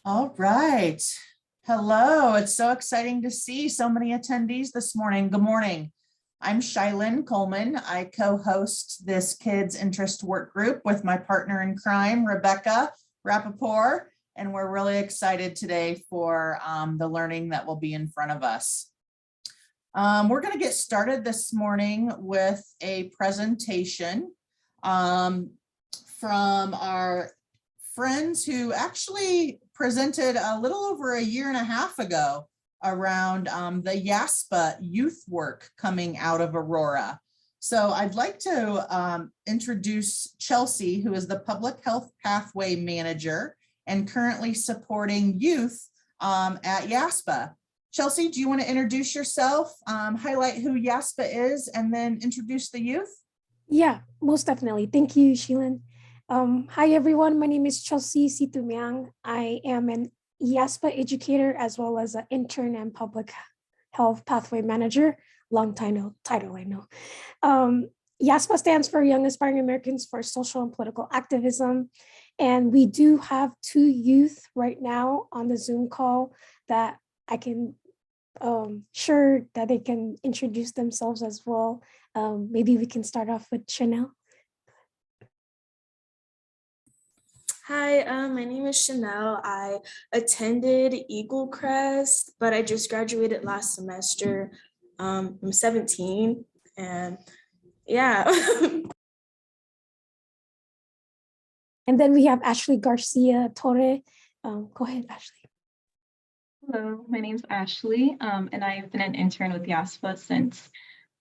All right. Hello. It's so exciting to see so many attendees this morning. Good morning. I'm Shylin Coleman. I co-host this Kids Interest Work Group with my partner in crime, Rebecca Rappaport, and we're really excited today for the learning that will be in front of us. We're going to get started this morning with a presentation from our friends who actually presented a little over a year and a half ago around the YAASPA youth work coming out of Aurora. So I'd like to introduce Chelsea, who is the Public Health Pathway Manager and currently supporting youth at YAASPA. Chelsea, do you want to introduce yourself, highlight who YAASPA is, and then introduce the youth? Yeah, most definitely. Thank you, Shylin. Hi, everyone. My name is Chelsea Situmiang. I am an YAASPA educator as well as an intern and public health pathway manager. Long title, I know. YAASPA stands for Young Aspiring Americans for Social and Political Activism. And we do have 2 youth right now on the Zoom call that I can sure that they can introduce themselves as well. Maybe we can start off with Chanel. Hi, my name is Chanel. I attended Eagle Crest, but I just graduated last semester. I'm 17 and yeah. And then we have Ashley Garcia Torre. Go ahead, Ashley. Hello, my name's Ashley, and I've been an intern with YAASPA since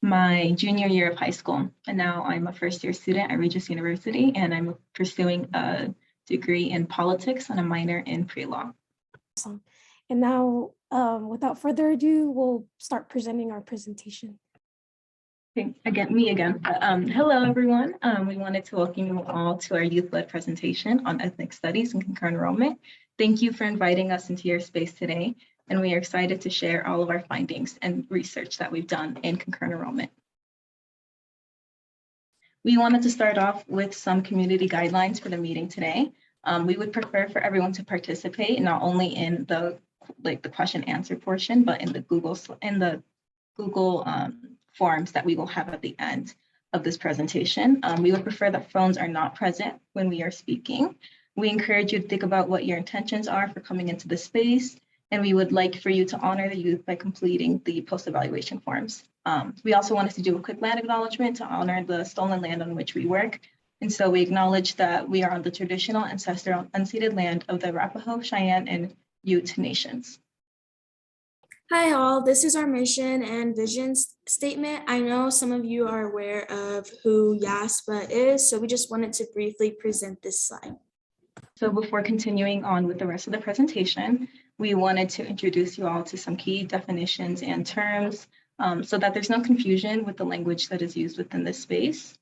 my junior year of high school. And now I'm a first-year student at Regis University, and I'm pursuing a degree in politics and a minor in pre-law. Awesome. And now, without further ado, we'll start presenting our presentation. Me again. Hello, everyone. We wanted to welcome you all to our youth-led presentation on ethnic studies and concurrent enrollment. Thank you for inviting us into your space today, and we are excited to share all of our findings and research that we've done in concurrent enrollment. We wanted to start off with some community guidelines for the meeting today. We would prefer for everyone to participate not only in the question answer portion, but in the Google forms that we will have at the end of this presentation. We would prefer that phones are not present when we are speaking. We encourage you to think about what your intentions are for coming into the space, and we would like for you to honor the youth by completing the post-evaluation forms. We also wanted to do a quick land acknowledgement to honor the stolen land on which we work. And so we acknowledge that we are on the traditional, ancestral, unceded land of the Arapaho, Cheyenne, and Ute nations. Hi all, this is our mission and vision statement. I know some of you are aware of who YAASPA is, so we just wanted to briefly present this slide. So before continuing on with the rest of the presentation, we wanted to introduce you all to some key definitions and terms so that there's no confusion with the language that is used within this space.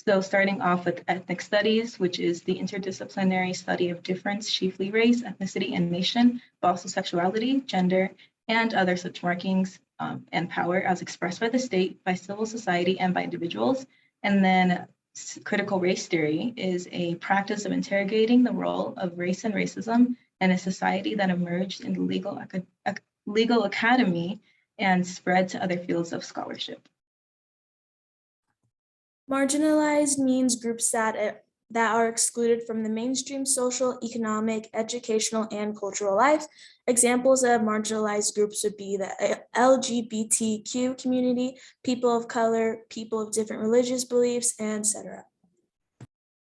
So starting off with ethnic studies, which is the interdisciplinary study of difference, chiefly race, ethnicity, and nation, but also sexuality, gender, and other such markings and power as expressed by the state, by civil society, and by individuals. And then critical race theory is a practice of interrogating the role of race and racism in a society that emerged in the legal academy and spread to other fields of scholarship. Marginalized means groups that are excluded from the mainstream social, economic, educational, and cultural life. Examples of marginalized groups would be the LGBTQ community, people of color, people of different religious beliefs, etc.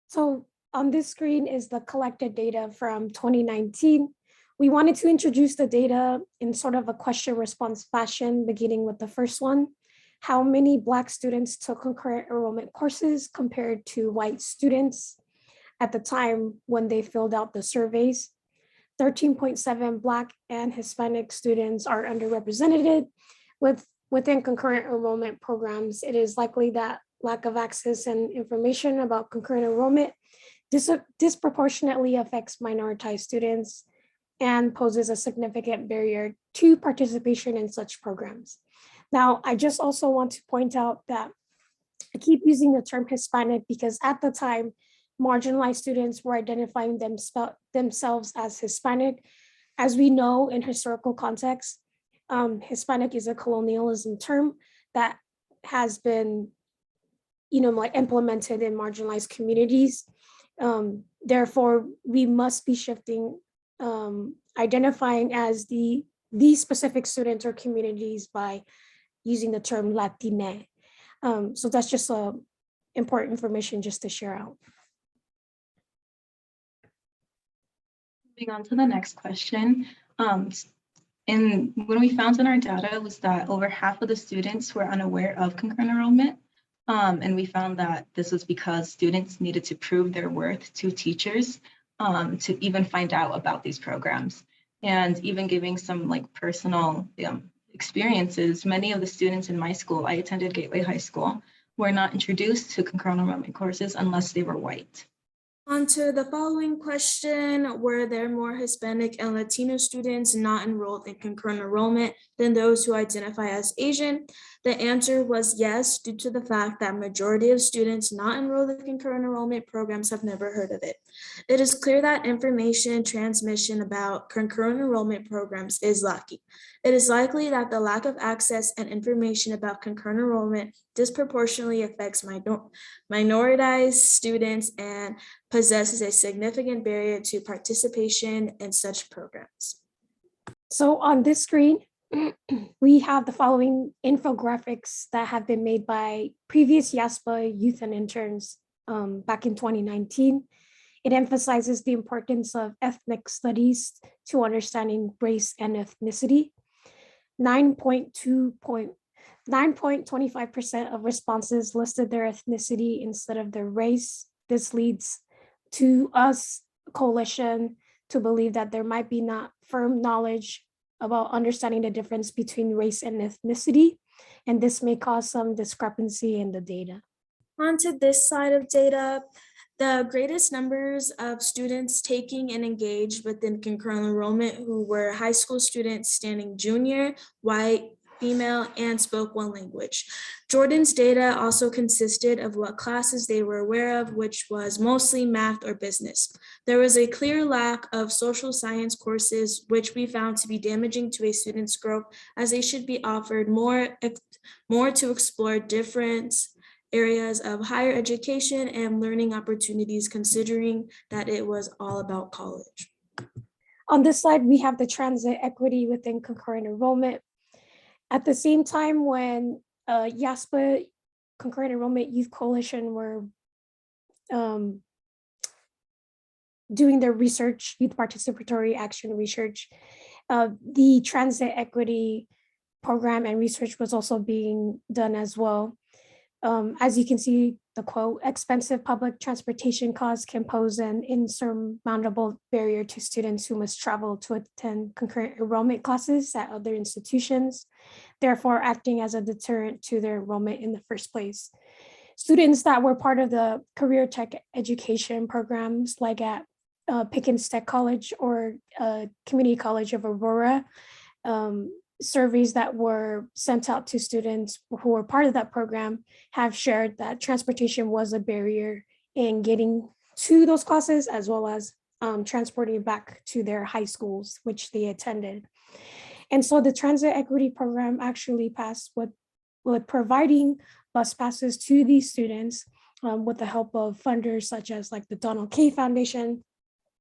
So on this screen is the collected data from 2019. We wanted to introduce the data in sort of a question response fashion, beginning with the first one. How many Black students took concurrent enrollment courses compared to white students at the time when they filled out the surveys? 13.7 Black and Hispanic students are underrepresented within concurrent enrollment programs. It is likely that lack of access and information about concurrent enrollment disproportionately affects minoritized students and poses a significant barrier to participation in such programs. Now, I just also want to point out that I keep using the term Hispanic because at the time, marginalized students were identifying themselves as Hispanic. As we know in historical context, Hispanic is a colonialism term that has been, like implemented in marginalized communities. Therefore, we must be shifting, identifying as these specific students or communities by using the term Latina. So that's just important information just to share out. Moving on to the next question. And when we found in our data was that over half of the students were unaware of concurrent enrollment. And we found that this was because students needed to prove their worth to teachers to even find out about these programs. And even giving some like personal experiences, many of the students in my school, I attended Gateway High School, were not introduced to concurrent enrollment courses unless they were white. On to the following question, were there more Hispanic and Latino students not enrolled in concurrent enrollment than those who identify as Asian? The answer was yes, due to the fact that majority of students not enrolled in concurrent enrollment programs have never heard of it. It is clear that information transmission about concurrent enrollment programs is lacking. It is likely that the lack of access and information about concurrent enrollment disproportionately affects minoritized students and possesses a significant barrier to participation in such programs. So on this screen, we have the following infographics that have been made by previous YAASPA youth and interns back in 2019. It emphasizes the importance of ethnic studies to understanding race and ethnicity. 9.25% of responses listed their ethnicity instead of their race. This leads to us, coalition, to believe that there might be not firm knowledge about understanding the difference between race and ethnicity, and this may cause some discrepancy in the data. On to this side of data, the greatest numbers of students taking and engaged within concurrent enrollment who were high school students standing junior, white, female, and spoke one language. Jordan's data also consisted of what classes they were aware of, which was mostly math or business. There was a clear lack of social science courses, which we found to be damaging to a student's growth, as they should be offered more to explore different areas of higher education and learning opportunities, considering that it was all about college. On this slide, we have the transit equity within concurrent enrollment. At the same time, when YAASPA Concurrent Enrollment Youth Coalition were doing their research, youth participatory action research, the transit equity program and research was also being done as well. As you can see, the quote, expensive public transportation costs can pose an insurmountable barrier to students who must travel to attend concurrent enrollment classes at other institutions, therefore acting as a deterrent to their enrollment in the first place. Students that were part of the career tech education programs, like at Pickens Tech College or Community College of Aurora, surveys that were sent out to students who were part of that program have shared that transportation was a barrier in getting to those classes, as well as transporting back to their high schools, which they attended. And so the transit equity program actually passed with providing bus passes to these students with the help of funders such as like the Donald K Foundation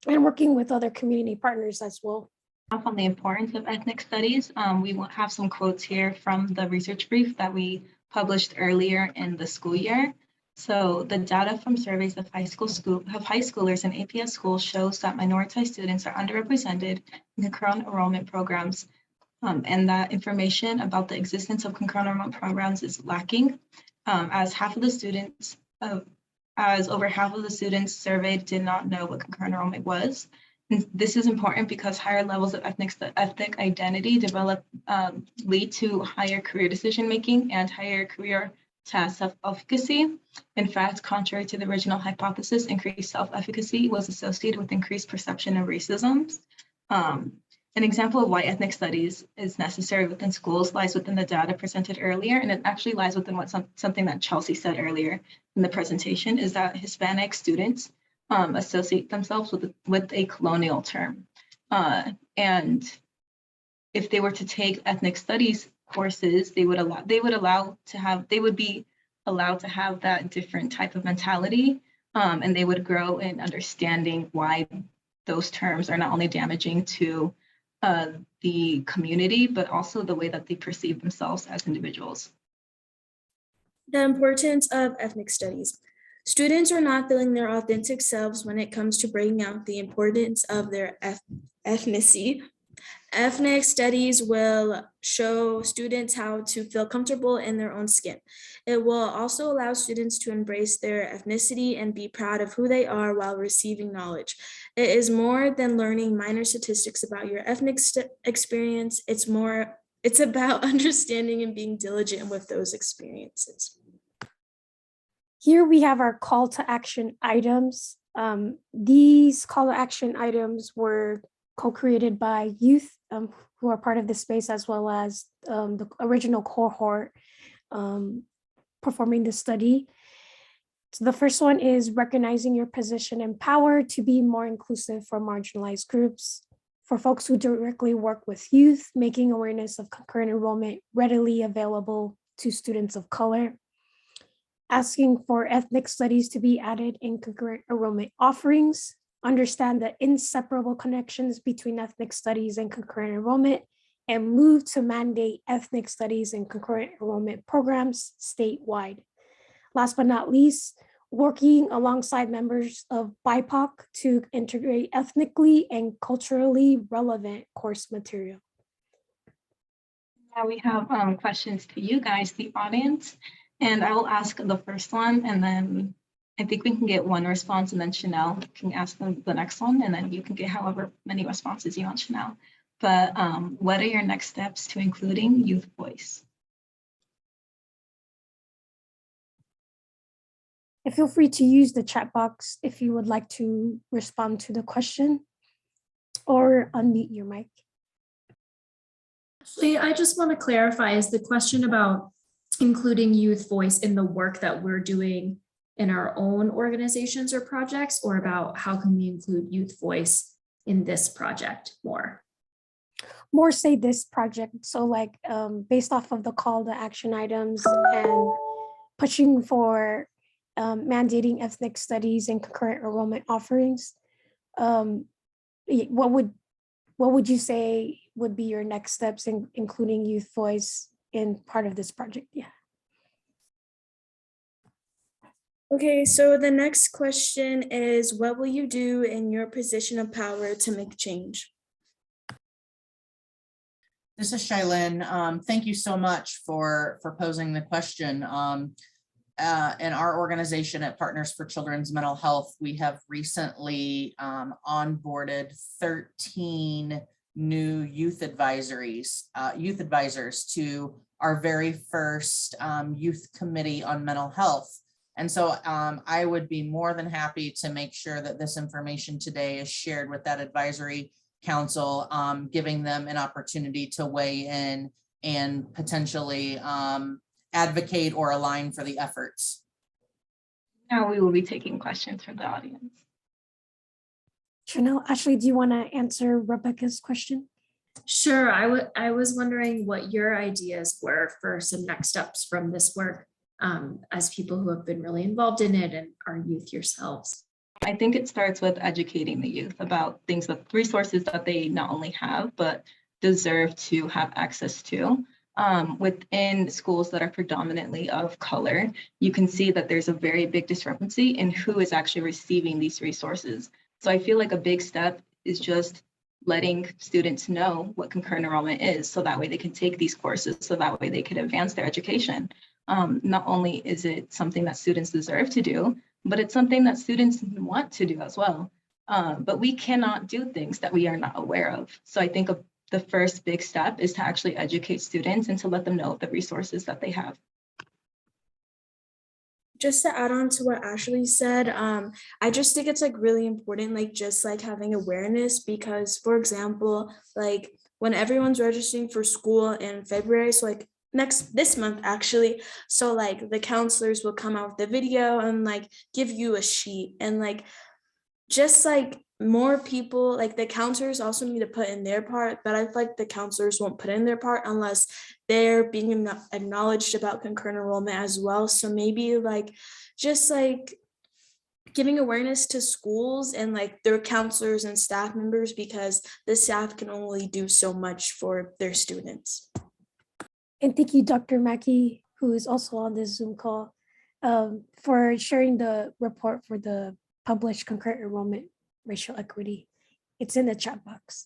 and working with other community partners as well. On the importance of ethnic studies, we will have some quotes here from the research brief that we published earlier in the school year. So the data from surveys of high schoolers in APS schools shows that minoritized students are underrepresented in concurrent enrollment programs, and that information about the existence of concurrent enrollment programs is lacking, as over half of the students surveyed did not know what concurrent enrollment was. And this is important because higher levels of ethnic identity lead to higher career decision-making and higher career self-efficacy. In fact, contrary to the original hypothesis, increased self-efficacy was associated with increased perception of racism. An example of why ethnic studies is necessary within schools lies within the data presented earlier, and it actually lies within something that Chelsea said earlier in the presentation, is that Hispanic students associate themselves with a colonial term. And if they were to take ethnic studies courses, they would be allowed to have that different type of mentality, and they would grow in understanding why those terms are not only damaging to the community, but also the way that they perceive themselves as individuals. The importance of ethnic studies. Students are not feeling their authentic selves when it comes to bringing out the importance of their ethnicity. Ethnic studies will show students how to feel comfortable in their own skin. It will also allow students to embrace their ethnicity and be proud of who they are while receiving knowledge. It is more than learning minor statistics about your ethnic experience. It's about understanding and being diligent with those experiences. Here we have our call to action items. These call to action items were co-created by youth who are part of this space, as well as the original cohort performing the study. So the first one is recognizing your position and power to be more inclusive for marginalized groups. For folks who directly work with youth, making awareness of concurrent enrollment readily available to students of color. Asking for ethnic studies to be added in concurrent enrollment offerings. Understand the inseparable connections between ethnic studies and concurrent enrollment, and move to mandate ethnic studies and concurrent enrollment programs statewide. Last but not least, working alongside members of BIPOC to integrate ethnically and culturally relevant course material. Now we have questions to you guys, the audience, and I will ask the first one, and then I think we can get one response, and then Chanel can ask them the next one, and then you can get however many responses you want, Chanel. But what are your next steps to including youth voice? And feel free to use the chat box if you would like to respond to the question, or unmute your mic. Actually, I just want to clarify, is the question about including youth voice in the work that we're doing in our own organizations or projects, or about how can we include youth voice in this project more? More say this project. So like based off of the call to action items and pushing for mandating ethnic studies and concurrent enrollment offerings, what would you say would be your next steps in including youth voice in part of this project? Yeah. Okay, so the next question is, what will you do in your position of power to make change? This is Shailyn. Thank you so much for posing the question. In our organization at Partners for Children's Mental Health, we have recently onboarded 13 new youth advisors to our very first youth committee on mental health. And so I would be more than happy to make sure that this information today is shared with that advisory council, giving them an opportunity to weigh in and potentially advocate or align for the efforts. Now we will be taking questions from the audience. Chanel, Ashley, do you want to answer Rebecca's question? Sure, I was wondering what your ideas were for some next steps from this work as people who have been really involved in it and are youth yourselves. I think it starts with educating the youth about things, that resources that they not only have, but deserve to have access to. Within schools that are predominantly of color, you can see that there's a very big discrepancy in who is actually receiving these resources. So I feel like a big step is just letting students know what concurrent enrollment is, so that way they can take these courses, so that way they can advance their education. Not only is it something that students deserve to do, but it's something that students want to do as well. But we cannot do things that we are not aware of. So I think the first big step is to actually educate students and to let them know the resources that they have. Just to add on to what Ashley said, I just think it's like really important, like just like having awareness, because for example, like when everyone's registering for school in February, so like this month actually, so like the counselors will come out with the video and like give you a sheet, and like just like more people, like the counselors also need to put in their part, but I feel like the counselors won't put in their part unless they're being acknowledged about concurrent enrollment as well. So maybe like just like giving awareness to schools and like their counselors and staff members, because the staff can only do so much for their students. And thank you, Dr. Mackey, who is also on this Zoom call, for sharing the report for the published concurrent enrollment racial equity. It's in the chat box.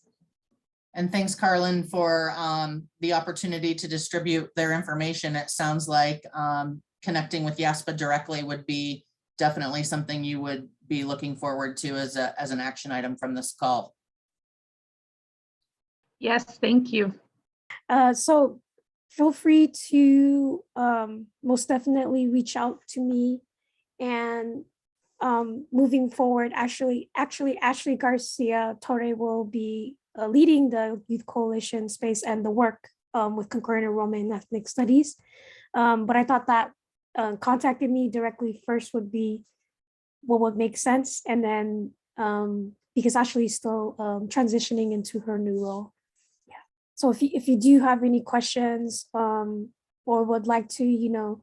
And thanks, Carlin, for the opportunity to distribute their information. It sounds like connecting with YAASPA directly would be definitely something you would be looking forward to as an action item from this call. Yes, thank you. So feel free to most definitely reach out to me, and moving forward, actually Ashley Garcia Torre will be leading the Youth Coalition space and the work with concurrent enrollment in ethnic studies. But I thought that contacting me directly first would be what would make sense. And then because Ashley's still transitioning into her new role. Yeah. So if you do have any questions or would like to,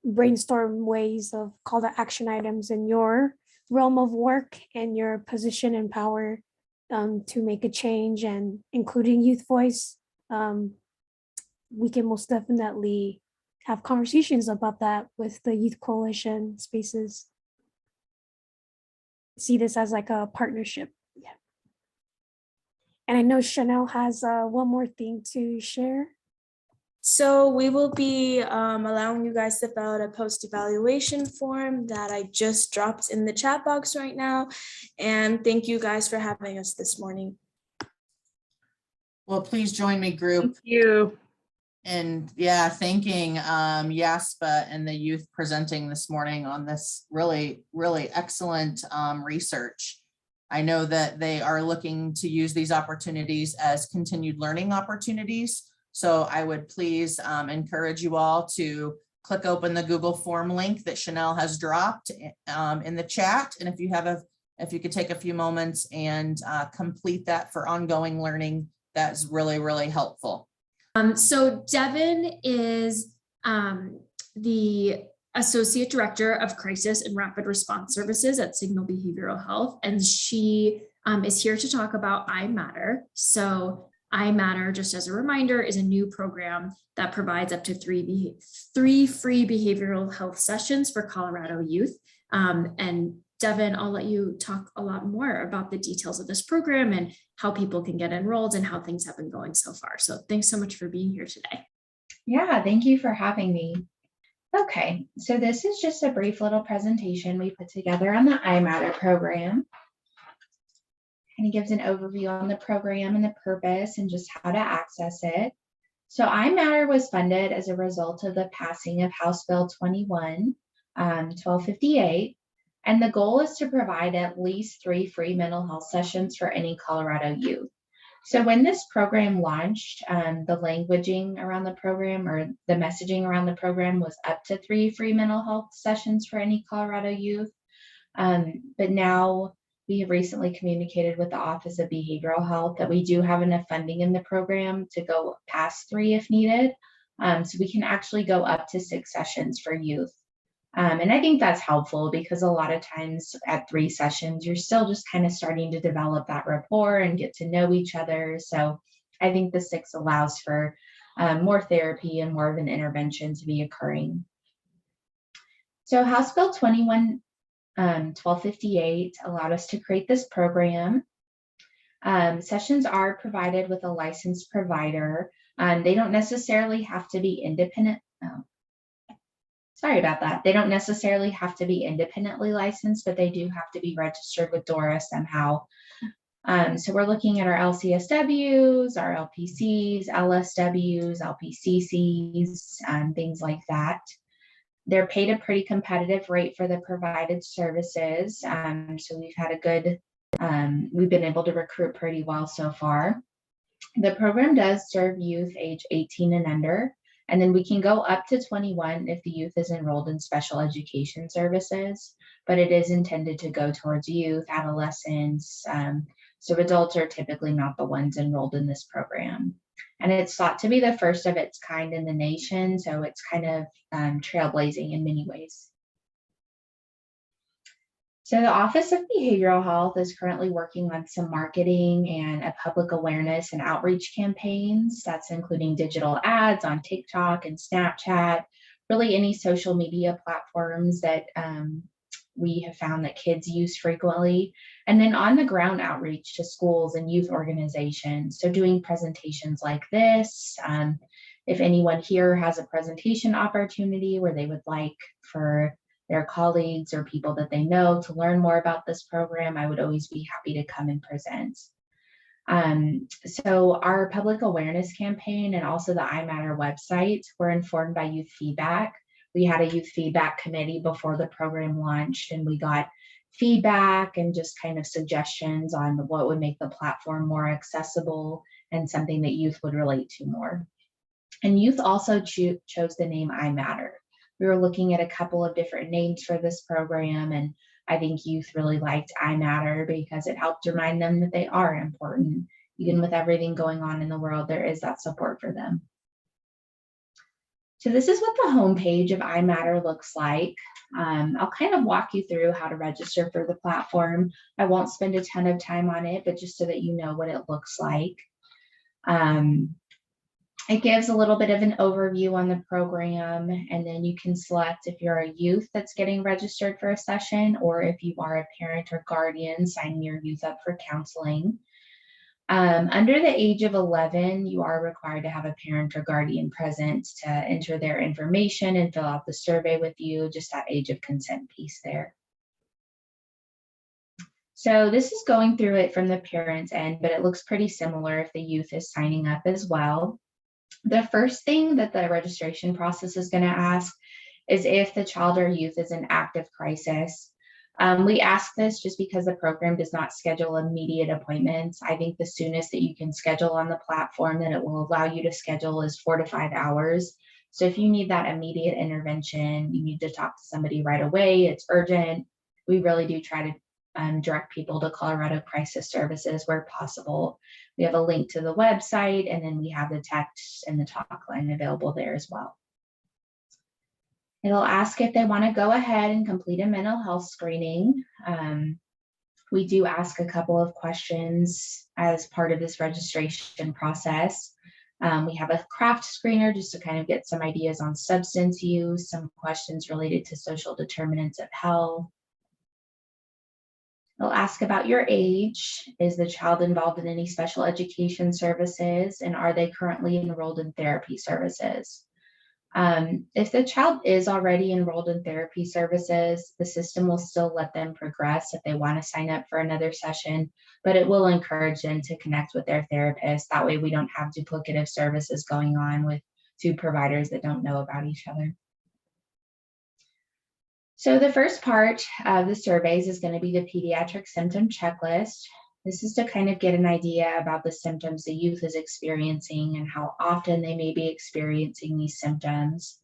brainstorm ways of call to action items in your realm of work and your position and power to make a change, and including youth voice, we can most definitely have conversations about that with the Youth Coalition spaces. See this as like a partnership. Yeah. And I know Chanel has one more thing to share. So we will be allowing you guys to fill out a post-evaluation form that I just dropped in the chat box right now. And thank you guys for having us this morning. Well, please join me, group. Thank you. And yeah, thanking YAASPA and the youth presenting this morning on this really, really excellent research. I know that they are looking to use these opportunities as continued learning opportunities. So I would please encourage you all to click open the Google form link that Chanel has dropped in the chat. And if you could take a few moments and complete that for ongoing learning, that's really, really helpful. So Devin is the Associate Director of Crisis and Rapid Response Services at Signal Behavioral Health, and she is here to talk about iMatter. So iMatter, just as a reminder, is a new program that provides up to three free behavioral health sessions for Colorado youth. And Devin, I'll let you talk a lot more about the details of this program and how people can get enrolled and how things have been going so far. So thanks so much for being here today. Yeah, thank you for having me. Okay, so this is just a brief little presentation we put together on the iMatter program. And it gives an overview on the program and the purpose and just how to access it. So iMatter was funded as a result of the passing of House Bill 21, 1258. And the goal is to provide at least 3 free mental health sessions for any Colorado youth. So when this program launched, the languaging around the program or the messaging around the program was up to 3 free mental health sessions for any Colorado youth. But now we have recently communicated with the Office of Behavioral Health that we do have enough funding in the program to go past 3 if needed. So we can actually go up to 6 sessions for youth. And I think that's helpful because a lot of times at 3 sessions, you're still just kind of starting to develop that rapport and get to know each other. So I think the 6 allows for more therapy and more of an intervention to be occurring. So House Bill 21, 1258 allowed us to create this program. Sessions are provided with a licensed provider. They don't necessarily have to be independent. Sorry about that. They don't necessarily have to be independently licensed, but they do have to be registered with DORA somehow. So we're looking at our LCSWs, our LPCs, LSWs, LPCCs, things like that. They're paid a pretty competitive rate for the provided services. So we've had a good, we've been able to recruit pretty well so far. The program does serve youth age 18 and under. And then we can go up to 21 if the youth is enrolled in special education services, but it is intended to go towards youth, adolescents. So adults are typically not the ones enrolled in this program. And it's thought to be the first of its kind in the nation, so it's kind of trailblazing in many ways. So the Office of Behavioral Health is currently working on some marketing and a public awareness and outreach campaigns. That's including digital ads on TikTok and Snapchat, really any social media platforms that we have found that kids use frequently. And then on the ground outreach to schools and youth organizations. So doing presentations like this. If anyone here has a presentation opportunity where they would like for their colleagues or people that they know to learn more about this program, I would always be happy to come and present. So our public awareness campaign and also the iMatter website were informed by youth feedback. We had a youth feedback committee before the program launched, and we got feedback and just kind of suggestions on what would make the platform more accessible and something that youth would relate to more. And youth also chose the name iMatter. We were looking at a couple of different names for this program, and I think youth really liked iMatter because it helped remind them that they are important. Even with everything going on in the world, there is that support for them. So this is what the homepage of iMatter looks like. I'll kind of walk you through how to register for the platform. I won't spend a ton of time on it, but just so that you know what it looks like. It gives a little bit of an overview on the program, and then you can select if you're a youth that's getting registered for a session, or if you are a parent or guardian signing your youth up for counseling. Under the age of 11, you are required to have a parent or guardian present to enter their information and fill out the survey with you, just that age of consent piece there. So this is going through it from the parent's end, but it looks pretty similar if the youth is signing up as well. The first thing that the registration process is going to ask is if the child or youth is in active crisis. We ask this just because the program does not schedule immediate appointments. I think the soonest that you can schedule on the platform that it will allow you to schedule is 4 to 5 hours. So if you need that immediate intervention, you need to talk to somebody right away, it's urgent. We really do try to direct people to Colorado Crisis Services where possible. We have a link to the website, and then we have the text and the talk line available there as well. It'll ask if they want to go ahead and complete a mental health screening. We do ask a couple of questions as part of this registration process. We have a craft screener just to kind of get some ideas on substance use, some questions related to social determinants of health. They'll ask about your age. Is the child involved in any special education services, and are they currently enrolled in therapy services? If the child is already enrolled in therapy services, the system will still let them progress if they want to sign up for another session, but it will encourage them to connect with their therapist. That way we don't have duplicative services going on with two providers that don't know about each other. So the first part of the surveys is going to be the pediatric symptom checklist. This is to kind of get an idea about the symptoms the youth is experiencing and how often they may be experiencing these symptoms.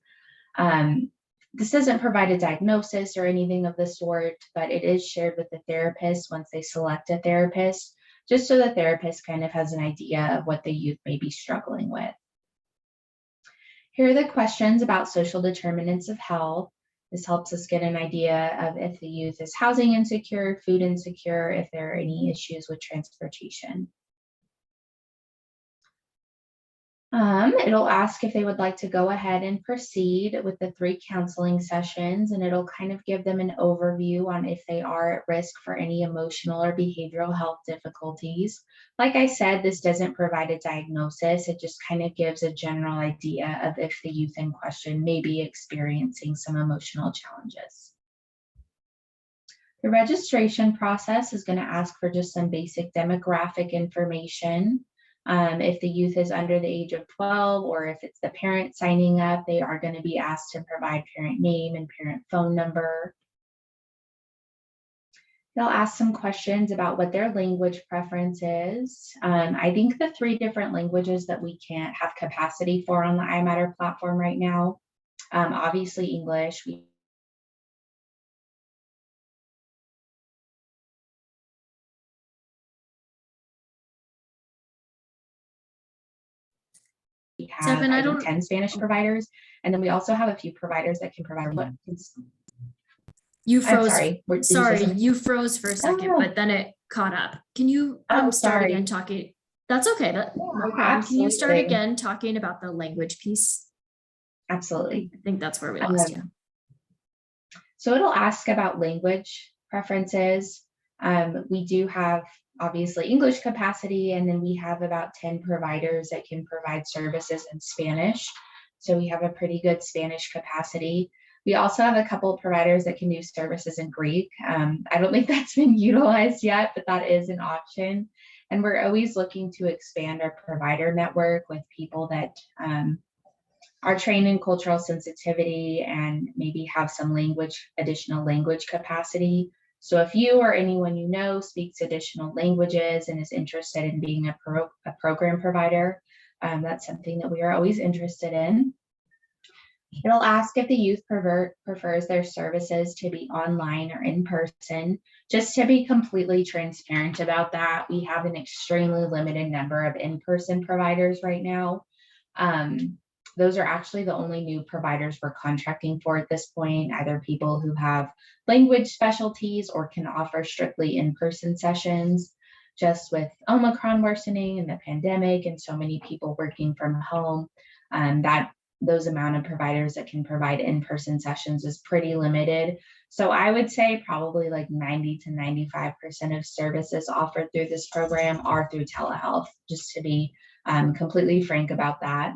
This doesn't provide a diagnosis or anything of the sort, but it is shared with the therapist once they select a therapist, just so the therapist kind of has an idea of what the youth may be struggling with. Here are the questions about social determinants of health. This helps us get an idea of if the youth is housing insecure, food insecure, if there are any issues with transportation. It'll ask if they would like to go ahead and proceed with the 3 counseling sessions, and it'll kind of give them an overview on if they are at risk for any emotional or behavioral health difficulties. Like I said, this doesn't provide a diagnosis. It just kind of gives a general idea of if the youth in question may be experiencing some emotional challenges. The registration process is going to ask for just some basic demographic information. If the youth is under the age of 12, or if it's the parent signing up, they are going to be asked to provide parent name and parent phone number. They'll ask some questions about what their language preference is. I think the 3 different languages that we can't have capacity for on the iMatter platform right now, obviously English. We have, Stefan, I think, 10 Spanish providers, and then we also have a few providers that can provide. You I'm froze. sorry. Did you say Sorry, something? you froze for a second, Oh. but then it caught up. Can you Oh, start sorry. again talking? That's okay. No problem. Can you start absolutely. again talking about the language piece? Absolutely. I think that's where we lost you. So it'll ask about language preferences. We do have obviously English capacity, and then we have about 10 providers that can provide services in Spanish. So we have a pretty good Spanish capacity. We also have a couple of providers that can do services in Greek. I don't think that's been utilized yet, but that is an option. And we're always looking to expand our provider network with people that are trained in cultural sensitivity and maybe have some additional language capacity. So if you or anyone you know speaks additional languages and is interested in being a program provider, that's something that we are always interested in. It'll ask if the youth prefers their services to be online or in person. Just to be completely transparent about that, we have an extremely limited number of in-person providers right now. Those are actually the only new providers we're contracting for at this point, either people who have language specialties or can offer strictly in-person sessions. Just with Omicron worsening and the pandemic and so many people working from home, those amount of providers that can provide in-person sessions is pretty limited. So I would say probably like 90 to 95% of services offered through this program are through telehealth, just to be completely frank about that.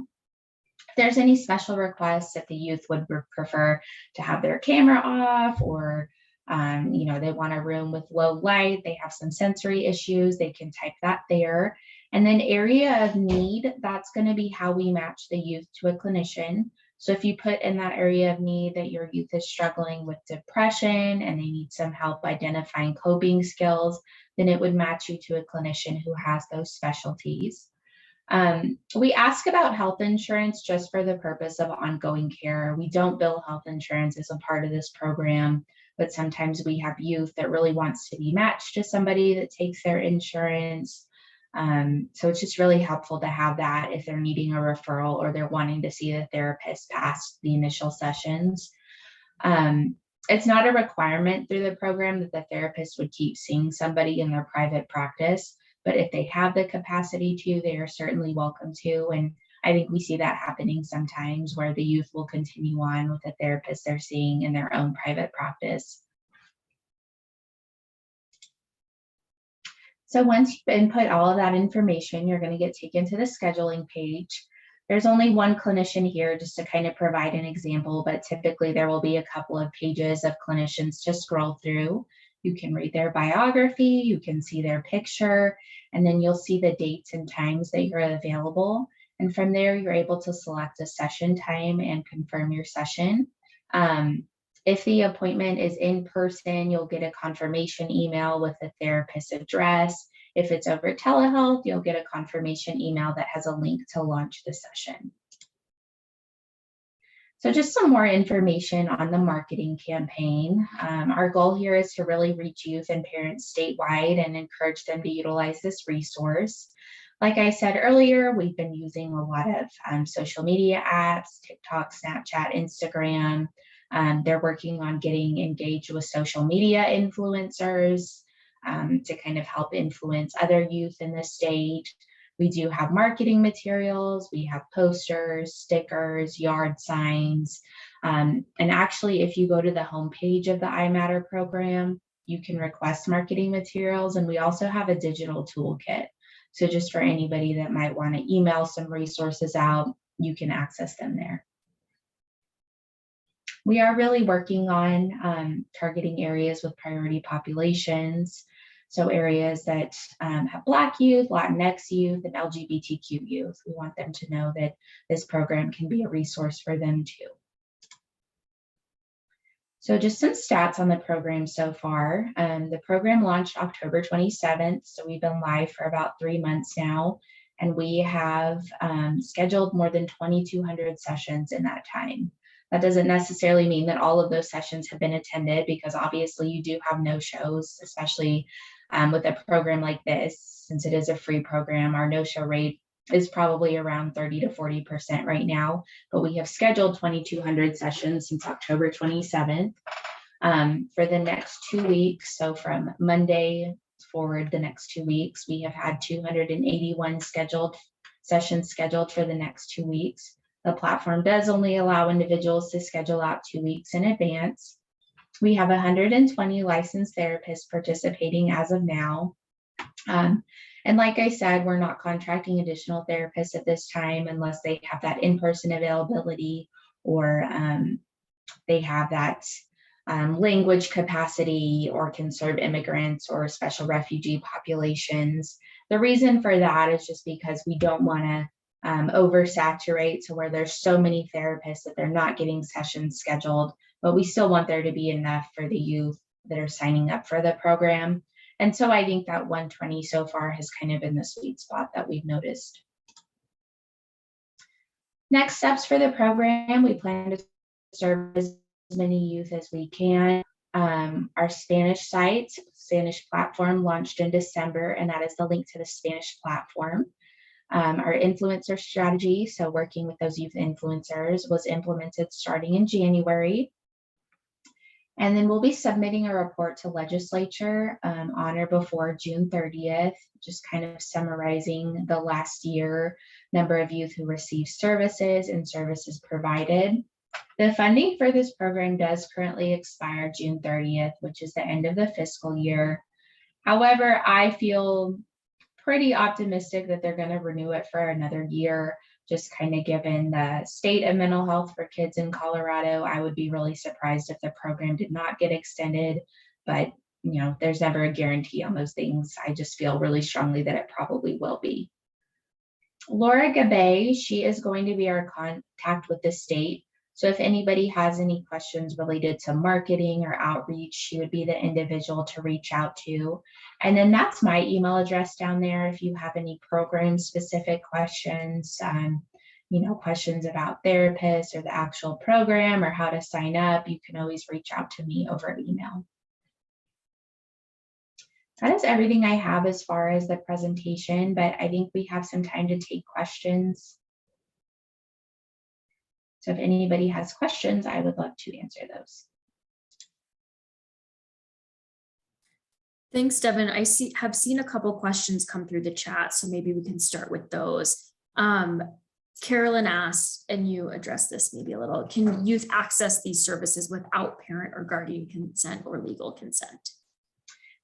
If there's any special requests, if the youth would prefer to have their camera off, or they want a room with low light, they have some sensory issues, they can type that there. And then area of need, that's going to be how we match the youth to a clinician. So if you put in that area of need that your youth is struggling with depression and they need some help identifying coping skills, then it would match you to a clinician who has those specialties. We ask about health insurance just for the purpose of ongoing care. We don't bill health insurance as a part of this program, but sometimes we have youth that really wants to be matched to somebody that takes their insurance. So it's just really helpful to have that if they're needing a referral or they're wanting to see a therapist past the initial sessions. It's not a requirement through the program that the therapist would keep seeing somebody in their private practice, but if they have the capacity to, they are certainly welcome to. And I think we see that happening sometimes where the youth will continue on with the therapist they're seeing in their own private practice. So once you've input all of that information, you're going to get taken to the scheduling page. There's only one clinician here just to kind of provide an example, but typically there will be a couple of pages of clinicians to scroll through. You can read their biography, you can see their picture, and then you'll see the dates and times that you're available. And from there, you're able to select a session time and confirm your session. If the appointment is in person, you'll get a confirmation email with the therapist's address. If it's over telehealth, you'll get a confirmation email that has a link to launch the session. So just some more information on the marketing campaign. Our goal here is to really reach youth and parents statewide and encourage them to utilize this resource. Like I said earlier, we've been using a lot of social media apps, TikTok, Snapchat, Instagram. They're working on getting engaged with social media influencers to kind of help influence other youth in the state. We do have marketing materials, we have posters, stickers, yard signs. And actually, if you go to the homepage of the iMatter program, you can request marketing materials, and we also have a digital toolkit. So just for anybody that might want to email some resources out, you can access them there. We are really working on targeting areas with priority populations. So areas that have Black youth, Latinx youth, and LGBTQ youth. We want them to know that this program can be a resource for them too. So just some stats on the program so far. The program launched October 27th, so we've been live for about 3 months now, and we have scheduled more than 2,200 sessions in that time. That doesn't necessarily mean that all of those sessions have been attended, because obviously you do have no-shows, especially with a program like this. Since it is a free program, our no-show rate is probably around 30 to 40% right now, but we have scheduled 2,200 sessions since October 27th. For the next 2 weeks, so from Monday forward the next 2 weeks, we have had 281 sessions scheduled for the next 2 weeks. The platform does only allow individuals to schedule out 2 weeks in advance. We have 120 licensed therapists participating as of now. And like I said, we're not contracting additional therapists at this time unless they have that in-person availability, or they have that language capacity, or can serve immigrants or special refugee populations. The reason for that is just because we don't want to oversaturate to where there's so many therapists that they're not getting sessions scheduled, but we still want there to be enough for the youth that are signing up for the program. And so I think that 120 so far has kind of been the sweet spot that we've noticed. Next steps for the program, we plan to serve as many youth as we can. Our Spanish site, Spanish platform, launched in December, and that is the link to the Spanish platform. Our influencer strategy, so working with those youth influencers, was implemented starting in January. And then we'll be submitting a report to legislature on or before June 30th, just kind of summarizing the last year number of youth who received services and services provided. The funding for this program does currently expire June 30th, which is the end of the fiscal year. However, I feel pretty optimistic that they're going to renew it for another year. Just kind of given the state of mental health for kids in Colorado, I would be really surprised if the program did not get extended, but you know, there's never a guarantee on those things. I just feel really strongly that it probably will be. Laura Gabay, she is going to be our contact with the state. So if anybody has any questions related to marketing or outreach, she would be the individual to reach out to. And then that's my email address down there. If you have any program specific questions, you know, questions about therapists or the actual program or how to sign up, you can always reach out to me over email. That is everything I have as far as the presentation, but I think we have some time to take questions. So if anybody has questions, I would love to answer those. Thanks, Devin. I have seen a couple questions come through the chat, so maybe we can start with those. Carolyn asked, and you addressed this maybe a little, can youth access these services without parent or guardian consent or legal consent?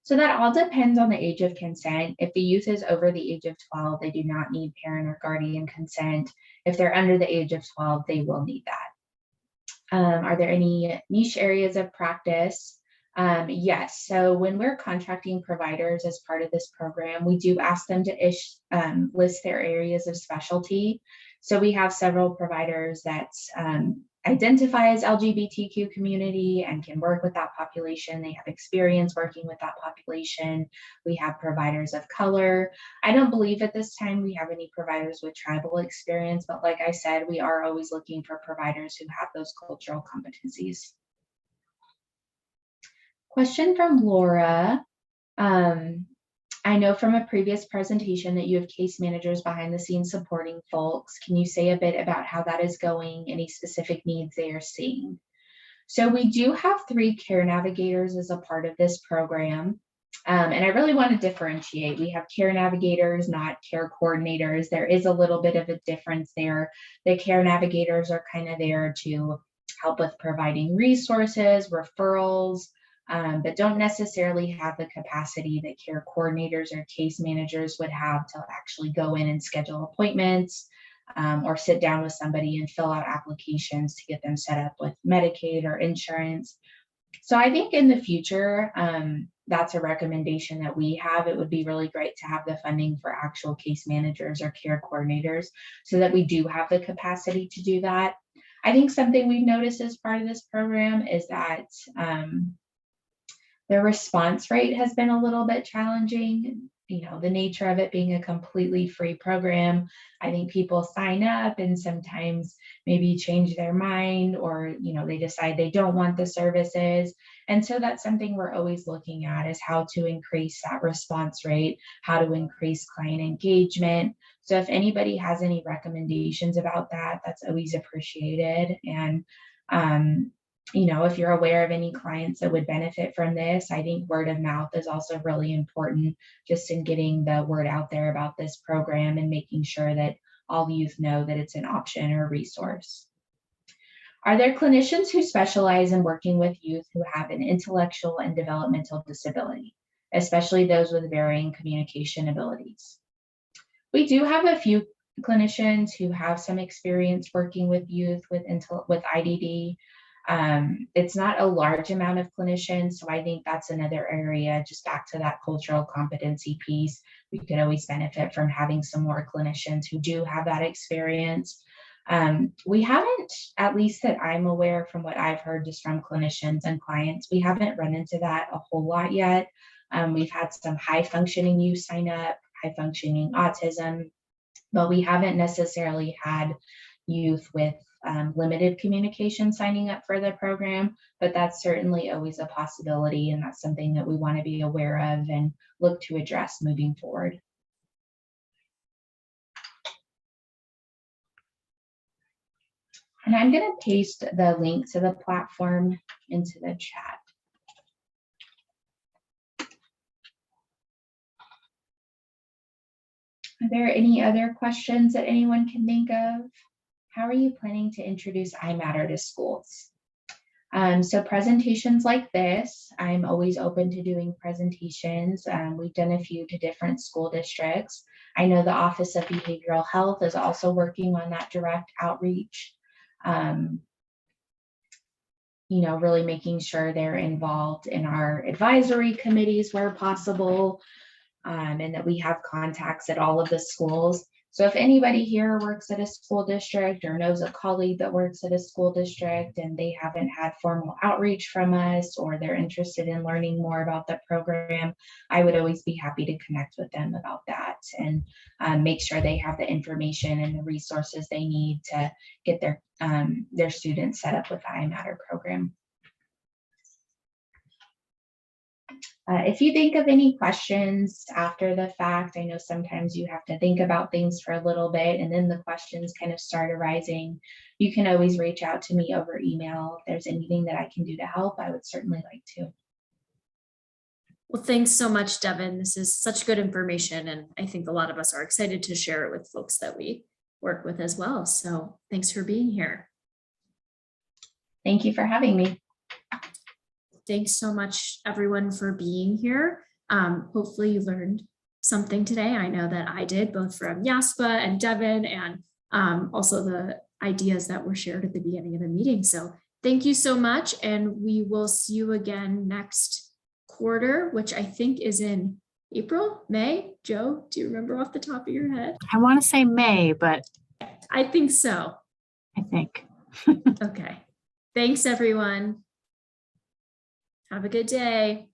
So that all depends on the age of consent. If the youth is over the age of 12, they do not need parent or guardian consent. If they're under the age of 12, they will need that. Are there any niche areas of practice? Yes. So when we're contracting providers as part of this program, we do ask them to list their areas of specialty. So we have several providers that identify as LGBTQ community and can work with that population. They have experience working with that population. We have providers of color. I don't believe at this time we have any providers with tribal experience, but like I said, we are always looking for providers who have those cultural competencies. Question from Laura. I know from a previous presentation that you have case managers behind the scenes supporting folks. Can you say a bit about how that is going, any specific needs they are seeing? So we do have 3 care navigators as a part of this program. And I really want to differentiate. We have care navigators, not care coordinators. There is a little bit of a difference there. The care navigators are kind of there to help with providing resources, referrals, but don't necessarily have the capacity that care coordinators or case managers would have to actually go in and schedule appointments or sit down with somebody and fill out applications to get them set up with Medicaid or insurance. So I think in the future, that's a recommendation that we have. It would be really great to have the funding for actual case managers or care coordinators so that we do have the capacity to do that. I think something we've noticed as part of this program is that the response rate has been a little bit challenging. You know, the nature of it being a completely free program, I think people sign up and sometimes maybe change their mind, or, you know, they decide they don't want the services. And so that's something we're always looking at, is how to increase that response rate, how to increase client engagement. So if anybody has any recommendations about that, that's always appreciated. And you know, if you're aware of any clients that would benefit from this, I think word of mouth is also really important, just in getting the word out there about this program and making sure that all youth know that it's an option or a resource. Are there clinicians who specialize in working with youth who have an intellectual and developmental disability, especially those with varying communication abilities? We do have a few clinicians who have some experience working with youth with IDD. It's not a large amount of clinicians, so I think that's another area, just back to that cultural competency piece. We could always benefit from having some more clinicians who do have that experience. We haven't, at least that I'm aware from what I've heard just from clinicians and clients, we haven't run into that a whole lot yet. We've had some high functioning youth sign up, high functioning autism, but we haven't necessarily had youth with limited communication signing up for the program, but that's certainly always a possibility, and that's something that we want to be aware of and look to address moving forward. And I'm going to paste the link to the platform into the chat. Are there any other questions that anyone can think of? How are you planning to introduce iMatter to schools? So presentations like this, I'm always open to doing presentations. We've done a few to different school districts. I know the Office of Behavioral Health is also working on that direct outreach. You know, really making sure they're involved in our advisory committees where possible, and that we have contacts at all of the schools. So if anybody here works at a school district or knows a colleague that works at a school district and they haven't had formal outreach from us, or they're interested in learning more about the program, I would always be happy to connect with them about that and make sure they have the information and the resources they need to get their students set up with the iMatter program. If you think of any questions after the fact, I know sometimes you have to think about things for a little bit and then the questions kind of start arising. You can always reach out to me over email. If there's anything that I can do to help, I would certainly like to. Well, thanks so much, Devin. This is such good information, and I think a lot of us are excited to share it with folks that we work with as well. So thanks for being here. Thank you for having me. Thanks so much, everyone, for being here. Hopefully you learned something today. I know that I did, both from YAASPA and Devin, and also the ideas that were shared at the beginning of the meeting. So thank you so much, and we will see you again next quarter, which I think is in April, May. Joe, do you remember off the top of your head? I want to say May, but I think so. I think. Okay. Thanks, everyone. Have a good day.